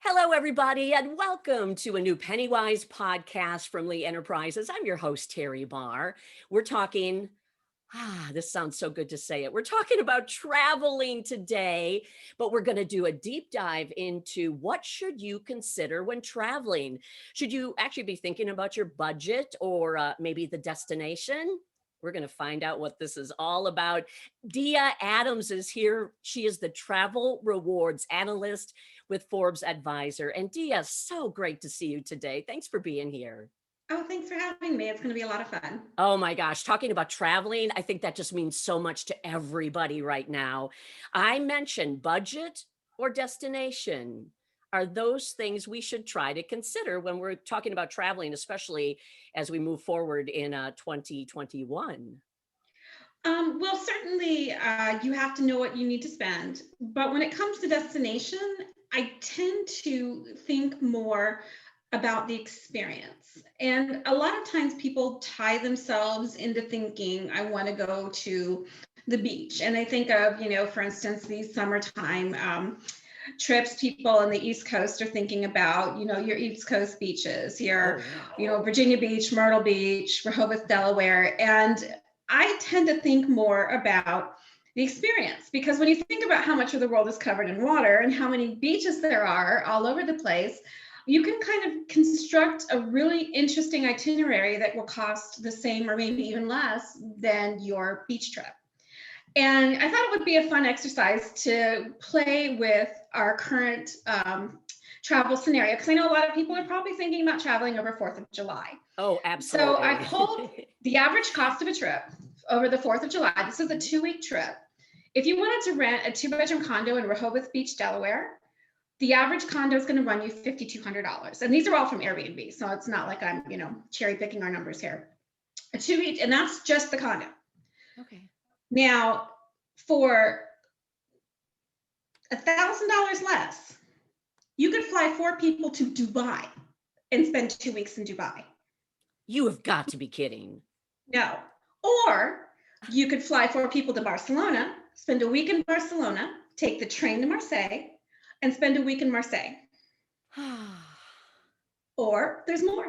Hello, everybody, and welcome to a new PennyWise podcast from Lee Enterprises. I'm your host, Teri Barr. We're talking, this sounds so good to say it. We're talking about traveling today, but we're going to do a deep dive into what should you consider when traveling. Should you actually be thinking about your budget or maybe the destination? We're going to find out what this is all about. Dia Adams is here. She is the Travel Rewards Analyst with Forbes Advisor. And Dia, so great to see you today. Thanks for being here. Oh, thanks for having me. It's going to be a lot of fun. Oh my gosh, talking about traveling, I think that just means so much to everybody right now. I mentioned budget or destination. Are those things we should try to consider when we're talking about traveling, especially as we move forward in 2021? Well, certainly you have to know what you need to spend. But when it comes to destination, I tend to think more about the experience. And a lot of times people tie themselves into thinking, I want to go to the beach. And I think of, for instance, these summertime trips, people on the East Coast are thinking about, your East Coast beaches, Virginia Beach, Myrtle Beach, Rehoboth, Delaware. And I tend to think more about the experience, because when you think about how much of the world is covered in water and how many beaches there are all over the place, you can kind of construct a really interesting itinerary that will cost the same or maybe even less than your beach trip. And I thought it would be a fun exercise to play with our current travel scenario, because I know a lot of people are probably thinking about traveling over 4th of July. Oh, absolutely. So I pulled the average cost of a trip over the 4th of July. This is a 2-week trip. If you wanted to rent a 2-bedroom condo in Rehoboth Beach, Delaware, the average condo is going to run you $5,200. And these are all from Airbnb. So it's not like I'm, cherry picking our numbers here. A 2-week, and that's just the condo. Okay. Now, for $1,000 less, you could fly 4 people to Dubai and spend 2 weeks in Dubai. You have got to be kidding. No. Or you could fly 4 people to Barcelona, spend a week in Barcelona, take the train to Marseille, and spend a week in Marseille. Or there's more.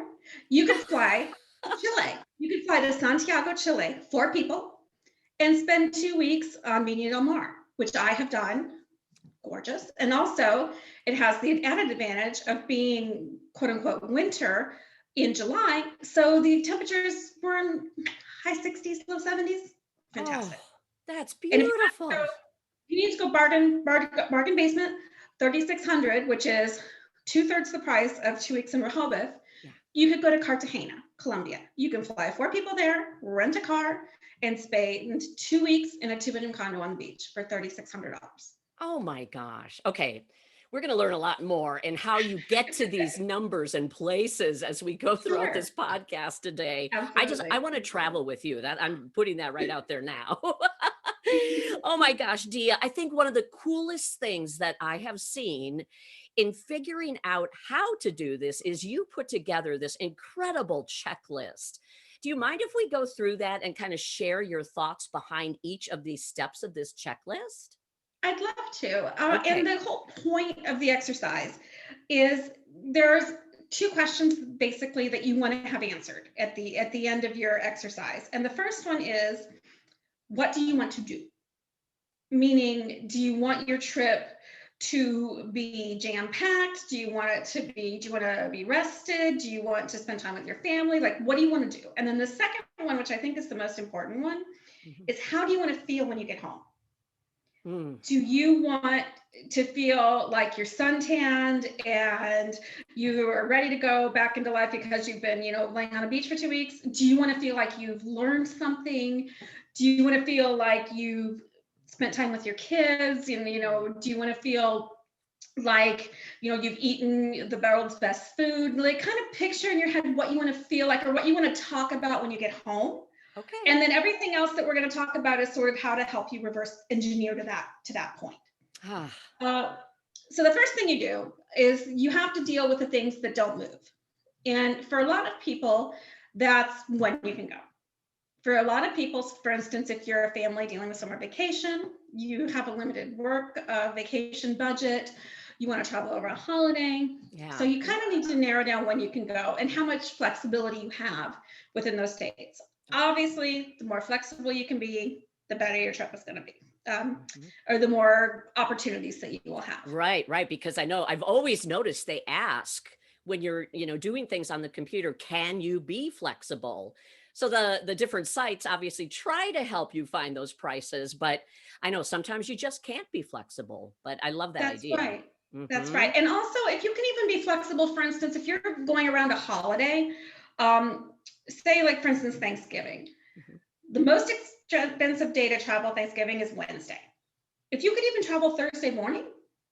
You could fly to Chile. You could fly to Santiago, Chile, 4 people, and spend 2 weeks on Viña del Mar, which I have done. Gorgeous. And also it has the added advantage of being quote unquote winter in July. So the temperatures were in high 60s, low 70s. Fantastic. Oh, that's beautiful. You need to go bargain basement, $3,600, which is 2/3 the price of 2 weeks in Rehoboth. Yeah. You could go to Cartagena, Colombia. You can fly 4 people there, rent a car, and spend 2 weeks in a 2-bedroom condo on the beach for $3,600. Oh my gosh. Okay. We're going to learn a lot more and how you get to these numbers and places as we go throughout this podcast today. Absolutely. I want to travel with you. That I'm putting that right out there now. Oh my gosh, Dia, I think one of the coolest things that I have seen in figuring out how to do this is you put together this incredible checklist. Do you mind if we go through that and kind of share your thoughts behind each of these steps of this checklist? I'd love to. Okay. And the whole point of the exercise is there's 2 questions basically that you want to have answered at the end of your exercise. And the first one is, what do you want to do? Meaning, do you want your trip to be jam-packed? Do you want to be rested? Do you want to spend time with your family? Like, what do you want to do? And then the second one, which I think is the most important one, is how do you want to feel when you get home? Do you want to feel like you're suntanned and you are ready to go back into life because you've been, laying on a beach for 2 weeks? Do you want to feel like you've learned something? Do you want to feel like you've spent time with your kids? And, do you want to feel like, you've eaten the world's best food? Like, kind of picture in your head what you want to feel like or what you want to talk about when you get home. Okay. And then everything else that we're going to talk about is sort of how to help you reverse engineer to that point. So the first thing you do is you have to deal with the things that don't move. And for a lot of people, that's when you can go. For a lot of people, for instance, if you're a family dealing with summer vacation, you have a limited work vacation budget, You want to travel over a holiday. Yeah. So you kind of need to narrow down when you can go and how much flexibility you have within those dates. Obviously, the more flexible you can be, the better your trip is going to be, or the more opportunities that you will have. Right, right. Because I know I've always noticed they ask when you're, doing things on the computer, can you be flexible? So the different sites obviously try to help you find those prices, but I know sometimes you just can't be flexible. But I love that That's idea. right. That's right. And also, if you can even be flexible, for instance, if you're going around a holiday, say like, for instance, Thanksgiving, the most expensive day to travel Thanksgiving is Wednesday. If you could even travel Thursday morning,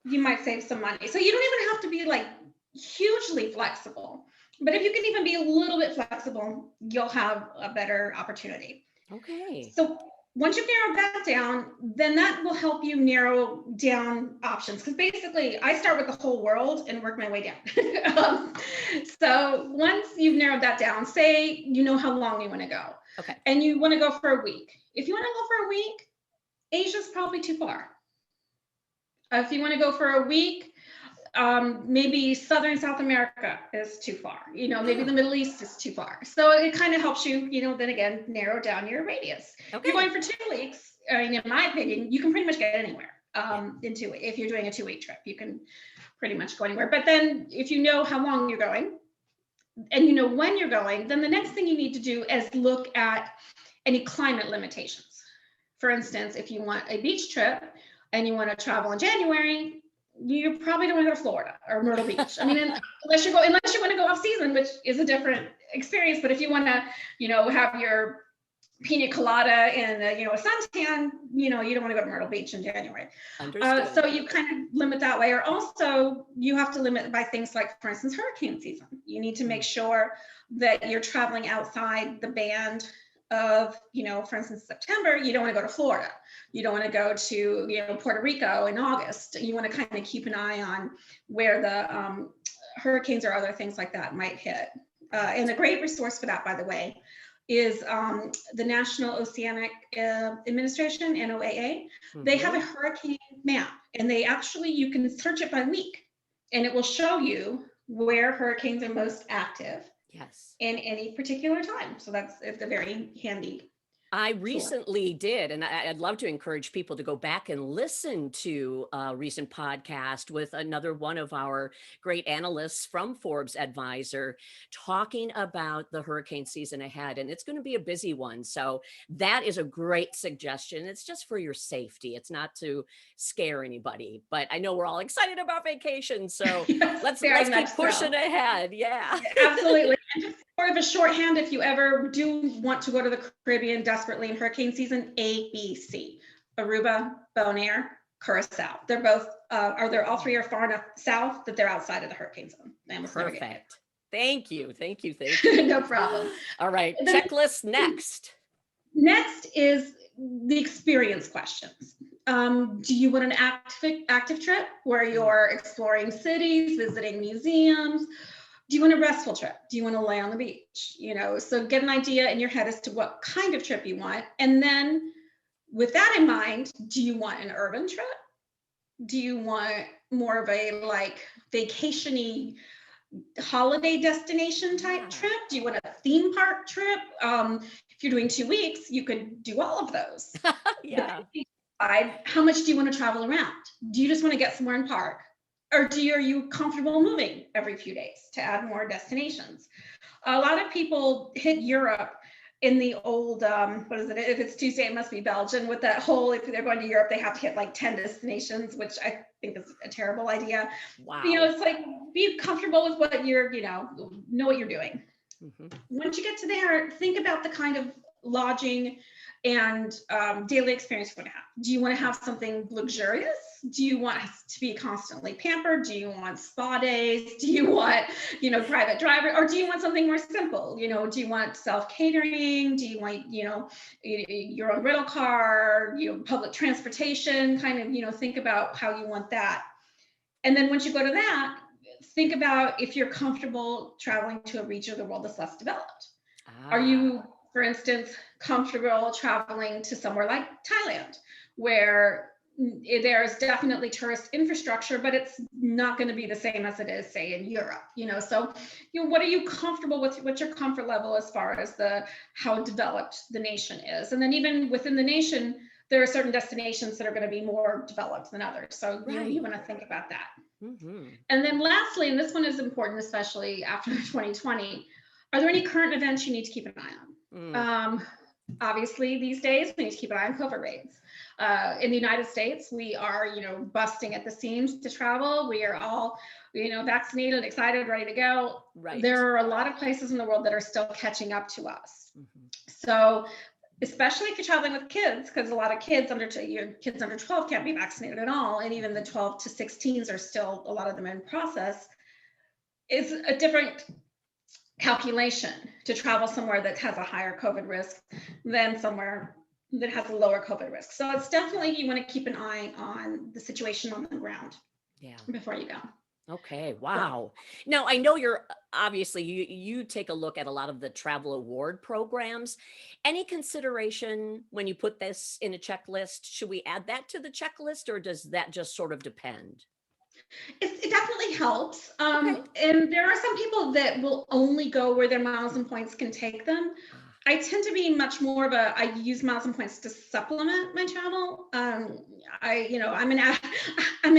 you might save some money. So you don't even have to be like hugely flexible, but if you can even be a little bit flexible, you'll have a better opportunity. Okay. So once you've narrowed that down, then that will help you narrow down options. Because basically, I start with the whole world and work my way down. So once you've narrowed that down, say you know how long you want to go. Okay. And you want to go for a week. If you want to go for a week, Asia's probably too far. If you want to go for a week, maybe Southern South America is too far. Maybe the Middle East is too far. So it kind of helps you, then again, narrow down your radius. Okay. If you're going for 2 weeks, in my opinion, you can pretty much get anywhere into it. If you're doing a 2-week trip, you can pretty much go anywhere. But then if you know how long you're going and you know when you're going, then the next thing you need to do is look at any climate limitations. For instance, if you want a beach trip and you want to travel in January, you probably don't want to go to Florida or Myrtle Beach. I mean, unless you want to go off season, which is a different experience. But if you want to, have your pina colada and a suntan, you don't want to go to Myrtle Beach in January. So you kind of limit that way. Or also you have to limit by things like, for instance, hurricane season. You need to make sure that you're traveling outside the band of, for instance, September. You don't want to go to Florida. You don't want to go to, Puerto Rico in August. You want to kind of keep an eye on where the hurricanes or other things like that might hit. And a great resource for that, by the way, is the National Oceanic Administration, NOAA. They have a hurricane map, and you can search it by week, and it will show you where hurricanes are most active. Yes. In any particular time. So it's a very handy. I recently did, and I'd love to encourage people to go back and listen to a recent podcast with another one of our great analysts from Forbes Advisor talking about the hurricane season ahead. And it's going to be a busy one. So that is a great suggestion. It's just for your safety. It's not to scare anybody, but I know we're all excited about vacation. So yes, let's keep pushing ahead. Yeah, absolutely. And just sort of a shorthand, if you ever do want to go to the Caribbean desperately in hurricane season, ABC: Aruba, Bonaire, Curacao. They're both, they're all three are far enough south that they're outside of the hurricane zone. Perfect. Thank you. No problem. All right, checklist next. Next is the experience questions. Do you want an active trip where you're exploring cities, visiting museums? Do you want a restful trip? Do you want to lay on the beach? So get an idea in your head as to what kind of trip you want. And then with that in mind, do you want an urban trip? Do you want more of a vacation-y holiday destination type trip? Do you want a theme park trip? If you're doing 2 weeks, you could do all of those. Yeah. How much do you want to travel around? Do you just want to get somewhere and park? Or are you comfortable moving every few days to add more destinations? A lot of people hit Europe in the old, what is it? If it's Tuesday, it must be Belgian, with that whole, if they're going to Europe, they have to hit 10 destinations, which I think is a terrible idea. Wow. It's be comfortable with what you're, know what you're doing. Mm-hmm. Once you get to there, think about the kind of lodging and daily experience you want to have. Do you want to have something luxurious? Do you want to be constantly pampered? Do you want spa days? Do you want, private driver? Or do you want something more simple? Do you want self-catering? Do you want, your own rental car, public transportation? Kind of, think about how you want that. And then once you go to that, think about if you're comfortable traveling to a region of the world that's less developed. Are you, for instance, comfortable traveling to somewhere like Thailand, where there's definitely tourist infrastructure, but it's not going to be the same as it is, say, in Europe, so what are you comfortable with? What's your comfort level as far as how developed the nation is? And then even within the nation, there are certain destinations that are going to be more developed than others. So you want to think about that. Mm-hmm. And then lastly, and this one is important, especially after 2020, are there any current events you need to keep an eye on? Obviously, these days, we need to keep an eye on COVID rates. In the United States, we are, busting at the seams to travel. We are all, vaccinated, excited, ready to go. Right. There are a lot of places in the world that are still catching up to us. Mm-hmm. So, especially if you're traveling with kids, because a lot of kids under 12 can't be vaccinated at all, and even the 12 to 16s are still, a lot of them in process, is a different calculation to travel somewhere that has a higher COVID risk than somewhere that has a lower COVID risk. So it's definitely, you want to keep an eye on the situation on the ground before you go. Okay. Wow. Now I know you're obviously you take a look at a lot of the travel award programs. Any consideration when you put this in a checklist? Should we add that to the checklist, or does that just sort of depend? It definitely helps. Okay. And there are some people that will only go where their miles and points can take them. I tend to be much more of I use miles and points to supplement my travel. I'm an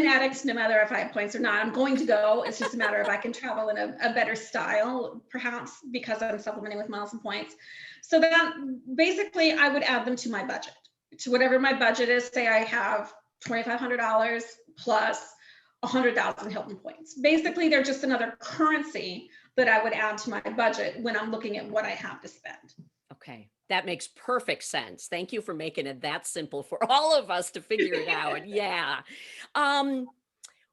addict no matter if I have points or not. I'm going to go. It's just a matter of I can travel in a better style, perhaps because I'm supplementing with miles and points. So that basically I would add them to my budget, to whatever my budget is. Say I have $2,500 plus 100,000 Hilton points. Basically, they're just another currency that I would add to my budget when I'm looking at what I have to spend. Okay, that makes perfect sense. Thank you for making it that simple for all of us to figure it out. Yeah.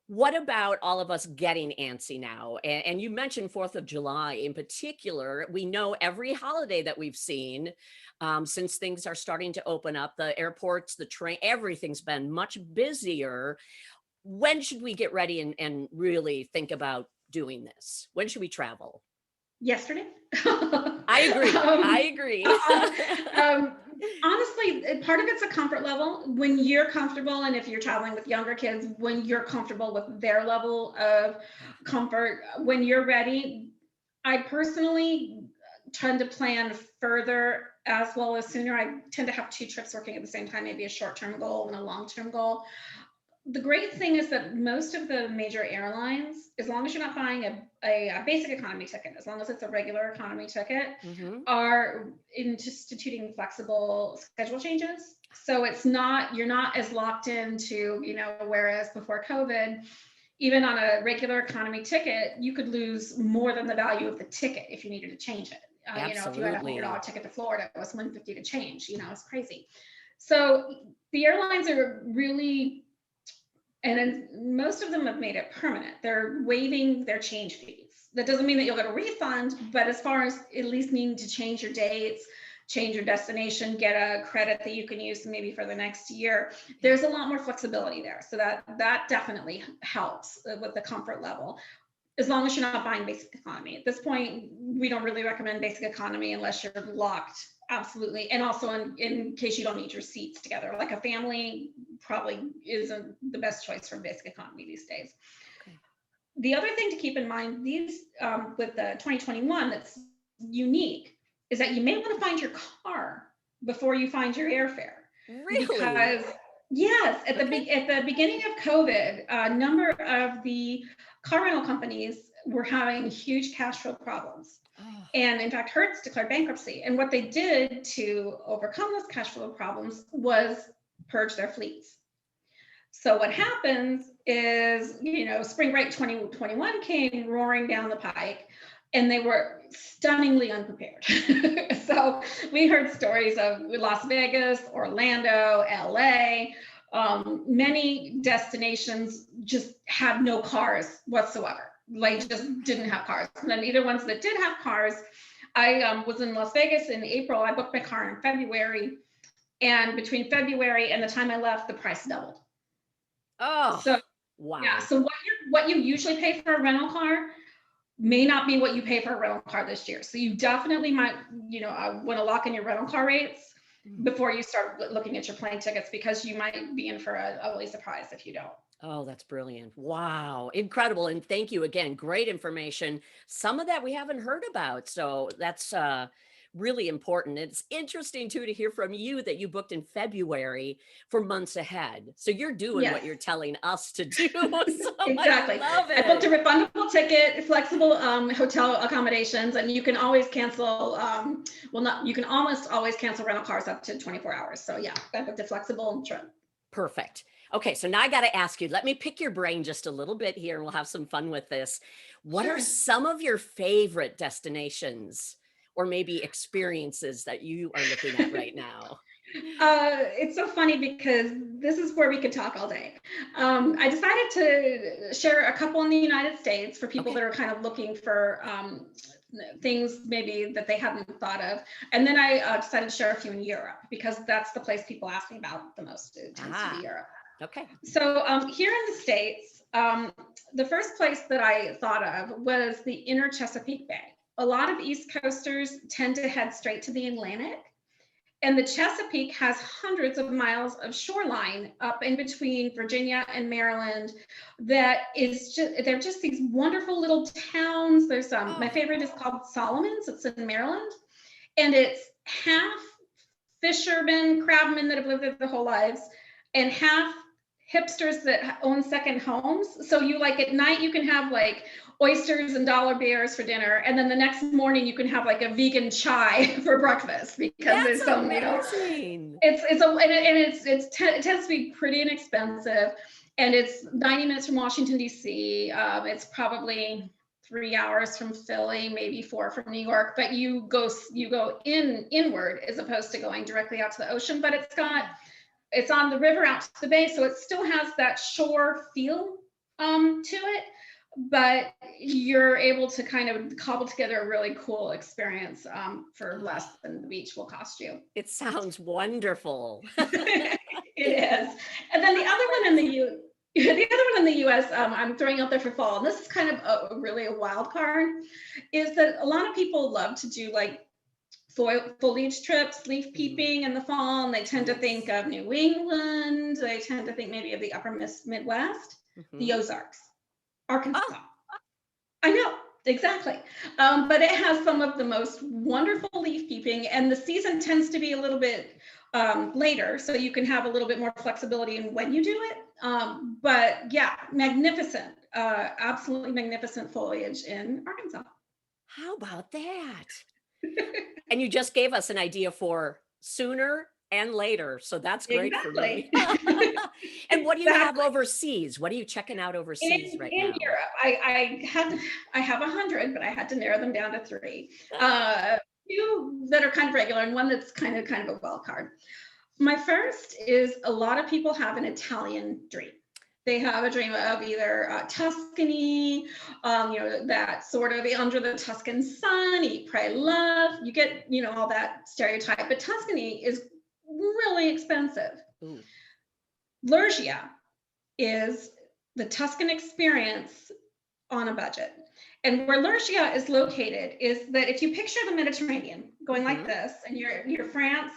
What about all of us getting antsy now? And you mentioned 4th of July in particular. We know every holiday that we've seen since things are starting to open up, the airports, the train, everything's been much busier. When should we get ready and really think about doing this? When should we travel? Yesterday. I agree. Honestly, part of it's a comfort level. When you're comfortable, and if you're traveling with younger kids, when you're comfortable with their level of comfort, when you're ready, I personally tend to plan further as well as sooner. I tend to have 2 trips working at the same time, maybe a short-term goal and a long-term goal. The great thing is that most of the major airlines, as long as you're not buying a basic economy ticket, as long as it's a regular economy ticket, are instituting flexible schedule changes. So you're not as locked into, whereas before COVID, even on a regular economy ticket, you could lose more than the value of the ticket if you needed to change it. If you had a $100 ticket to Florida, it was $150 to change, it's crazy. So the airlines are really, and most of them have made it permanent. They're waiving their change fees. That doesn't mean that you'll get a refund, but as far as at least needing to change your dates, change your destination, get a credit that you can use maybe for the next year, there's a lot more flexibility there. So that definitely helps with the comfort level, as long as you're not buying basic economy. At this point, we don't really recommend basic economy unless you're locked. Absolutely. And also in case you don't need your seats together, like a family probably isn't the best choice for basic economy these days. Okay. The other thing to keep in mind, with the 2021 that's unique, is that you may want to find your car before you find your airfare. Really? Because yes, at the beginning of COVID, a number of the car rental companies were having huge cash flow problems. And in fact, Hertz declared bankruptcy. And what they did to overcome those cash flow problems was purge their fleets. So what happens is, spring break 2021 came roaring down the pike, and they were stunningly unprepared. So we heard stories of Las Vegas, Orlando, LA, many destinations just had no cars whatsoever. Like just didn't have cars. And then either ones that did have cars, I was in Las Vegas in April. I booked my car in February, and between February and the time I left, the price doubled. Oh, so wow. Yeah. So what you usually pay for a rental car may not be what you pay for a rental car this year. So you definitely might, want to lock in your rental car rates before you start looking at your plane tickets, because you might be in for a ugly surprise if you don't. Oh, that's brilliant. Wow. Incredible. And thank you again. Great information. Some of that we haven't heard about. So that's really important. It's interesting too to hear from you that you booked in February for months ahead. So you're doing what Yes. you're telling us to do. So Exactly. I love I booked a it. refundable ticket, flexible hotel accommodations, and you can always cancel. Well, not you can almost always cancel rental cars up to 24 hours. So yeah, I booked a flexible trip. Perfect. Okay, so now I got to ask you, let me pick your brain just a little bit here and we'll have some fun with this. What are Sure. some of your favorite destinations or maybe experiences that you are looking at right now? It's so funny because this is where we could talk all day. I decided to share a couple in the United States for people Okay. that are kind of looking for things maybe that they hadn't thought of. And then I decided to share a few in Europe because that's the place people ask me about the most. It tends to be Europe. Okay. So here in the States, the first place that I thought of was the inner Chesapeake Bay. A lot of East Coasters tend to head straight to the Atlantic. And the Chesapeake has hundreds of miles of shoreline up in between Virginia and Maryland that is just, they're just these wonderful little towns. There's my favorite is called Solomon's. It's in Maryland. And it's half fishermen, crabmen that have lived there their whole lives, and half hipsters that own second homes. So you like at night, you can have like oysters and dollar beers for dinner, and then the next morning you can have like a vegan chai for breakfast because That's there's so amazing. it tends to be pretty inexpensive, and it's 90 minutes from Washington D.C. It's probably 3 hours from Philly, maybe 4 from New York, but you go inward as opposed to going directly out to the ocean. But it's on the river out to the bay, so it still has that shore feel to it, but you're able to kind of cobble together a really cool experience for less than the beach will cost you. It sounds wonderful. It is. And then the other one in the US, I'm throwing out there for fall, and this is kind of really a wild card, is that a lot of people love to do like foliage trips, leaf peeping in the fall, and they tend to think of New England. They tend to think maybe of the upper Midwest, the Ozarks, Arkansas. I know, exactly. But it has some of the most wonderful leaf peeping, and the season tends to be a little bit later, so you can have a little bit more flexibility in when you do it. But yeah, magnificent, absolutely magnificent foliage in Arkansas. How about that? And you just gave us an idea for sooner and later. So that's great for me. And what do you have overseas? What are you checking out overseas right now? In Europe, I have 100, but I had to narrow them down to 3. Two that are kind of regular and one that's kind of a wild card. My first is a lot of people have an Italian dream. They have a dream of either Tuscany, that sort of under the Tuscan sun, eat, pray, love. You get, all that stereotype, but Tuscany is really expensive. Ooh. Lurgia is the Tuscan experience on a budget. And where Lurgia is located is that if you picture the Mediterranean going like this, and you're France,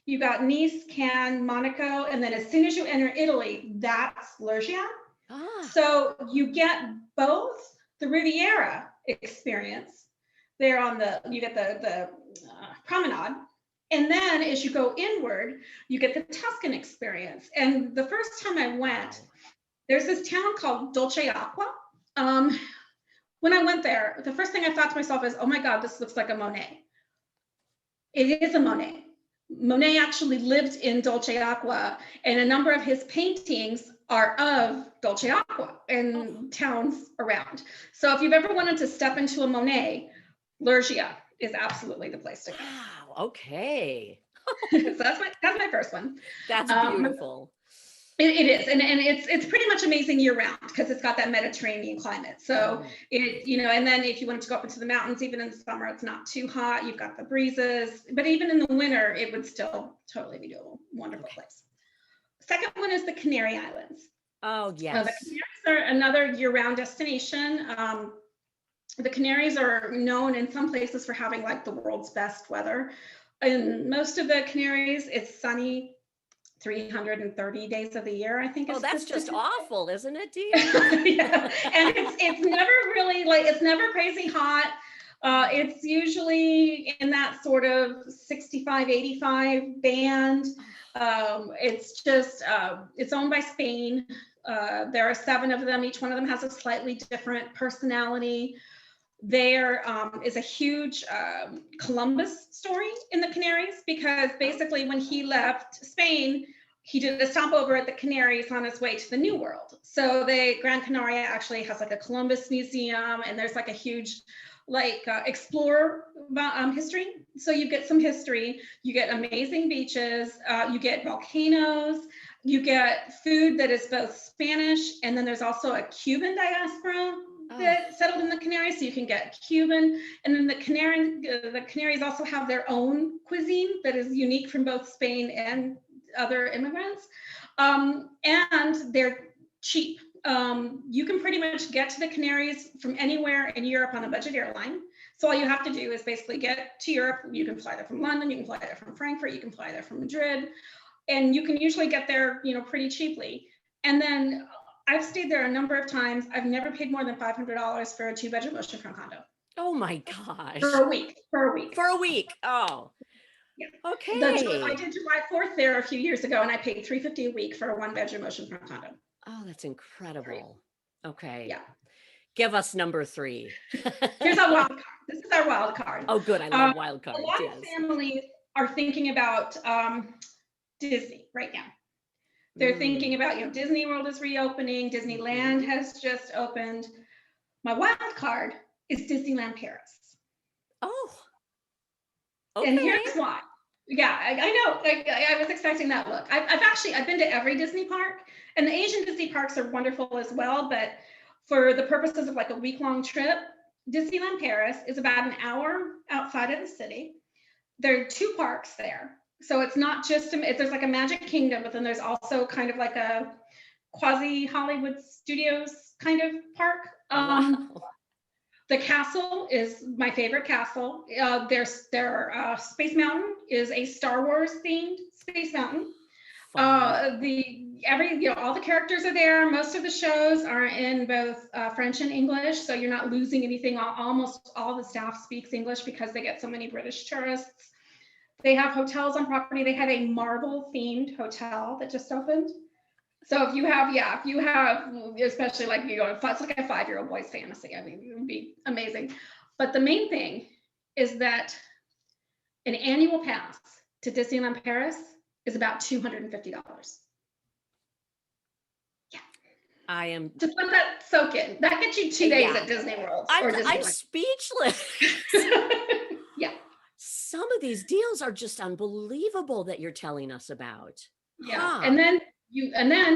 you got Nice, Cannes, Monaco, and then as soon as you enter Italy, that's Lurgia. So you get both the Riviera experience there you get the promenade, and then as you go inward, you get the Tuscan experience. And the first time I went, there's this town called Dolce Acqua. When I went there, the first thing I thought to myself is, oh my God, this looks like a Monet. It is a Monet. Monet actually lived in Dolce Acqua, and a number of his paintings are of Dolce Acqua and towns around. So if you've ever wanted to step into a Monet, Lurgia is absolutely the place to go. Wow, okay. So that's my first one. That's beautiful. It is, and it's pretty much amazing year round because it's got that Mediterranean climate. So and then if you wanted to go up into the mountains, even in the summer, it's not too hot. You've got the breezes, but even in the winter, it would still totally be doable. Wonderful place. Second one is the Canary Islands. Oh yes. The Canaries are another year-round destination. The Canaries are known in some places for having like the world's best weather. in most of the Canaries, it's sunny 330 days of the year, I think. Oh, Is that's the just statistic. awful, isn't it, Dia? Yeah, and it's never really like, it's never crazy hot. It's usually in that sort of 65, 85 band. It's just, it's owned by Spain. There are 7 of them. Each one of them has a slightly different personality. There is a huge Columbus story in the Canaries, because basically when he left Spain, he did a stopover at the Canaries on his way to the New World. So the Gran Canaria actually has like a Columbus museum, and there's like a huge explorer history. So you get some history, you get amazing beaches, you get volcanoes, you get food that is both Spanish, and then there's also a Cuban diaspora that settled in the Canaries, so you can get Cuban. And then the Canaries also have their own cuisine that is unique from both Spain and other immigrants, and they're cheap. You can pretty much get to the Canaries from anywhere in Europe on a budget airline. So all you have to do is basically get to Europe. You can fly there from London, you can fly there from Frankfurt, you can fly there from Madrid, and you can usually get there, pretty cheaply. And then I've stayed there a number of times. I've never paid more than $500 for a 2-bedroom oceanfront condo. Oh my gosh. For a week. For a week. Oh. Yeah. Okay. I did July 4th there a few years ago, and I paid $350 a week for a 1-bedroom oceanfront condo. Oh, that's incredible. Okay. Yeah. Give us number 3. Here's our wild card. This is our wild card. Oh, good. I love wild cards. A lot of families are thinking about Disney right now. They're thinking about, Disney World is reopening. Disneyland has just opened. My wild card is Disneyland Paris. Oh. Okay. And here's why. Yeah, I know. I was expecting that look. I've been to every Disney park, and the Asian Disney parks are wonderful as well. But for the purposes of like a week-long trip, Disneyland Paris is about an hour outside of the city. There are 2 parks there. So it's not just, there's like a Magic Kingdom, but then there's also kind of like a quasi Hollywood Studios kind of park. Wow. The castle is my favorite castle. Their Space Mountain is a Star Wars themed Space Mountain. All the characters are there. Most of the shows are in both French and English, so you're not losing anything. Almost all the staff speaks English because they get so many British tourists. They have hotels on property. They have a Marvel themed hotel that just opened. So if you have, especially like it's like a 5-year-old boy's fantasy. I mean, it would be amazing. But the main thing is that an annual pass to Disneyland Paris is about $250. Yeah. I am. Just let that soak in. That gets you 2 days at Disney World. I'm speechless. Yeah. Some of these deals are just unbelievable that you're telling us about. Yeah. Huh. And then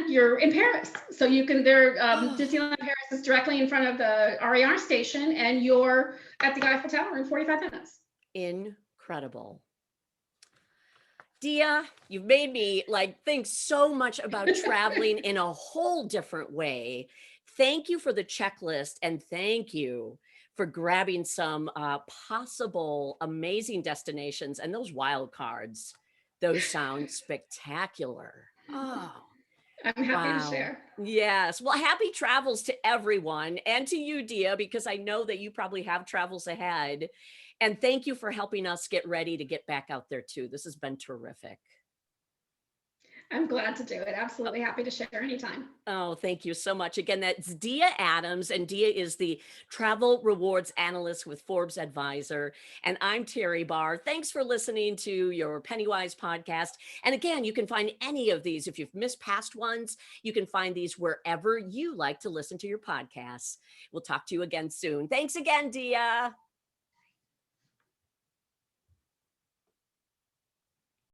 you're in Paris. So Disneyland Paris is directly in front of the RER station, and you're at the Eiffel Tower in 45 minutes. Incredible. Dia, you've made me think so much about traveling in a whole different way. Thank you for the checklist, and thank you for grabbing some possible amazing destinations and those wild cards. Those sound spectacular. Oh, I'm happy to share. Yes. Well, happy travels to everyone, and to you, Dia, because I know that you probably have travels ahead. And thank you for helping us get ready to get back out there too. This has been terrific. I'm glad to do it. Absolutely happy to share anytime. Oh, thank you so much. Again, that's Dia Adams, and Dia is the Travel Rewards Analyst with Forbes Advisor. And I'm Teri Barr. Thanks for listening to your PennyWise podcast. And again, you can find any of these. If you've missed past ones, you can find these wherever you like to listen to your podcasts. We'll talk to you again soon. Thanks again, Dia.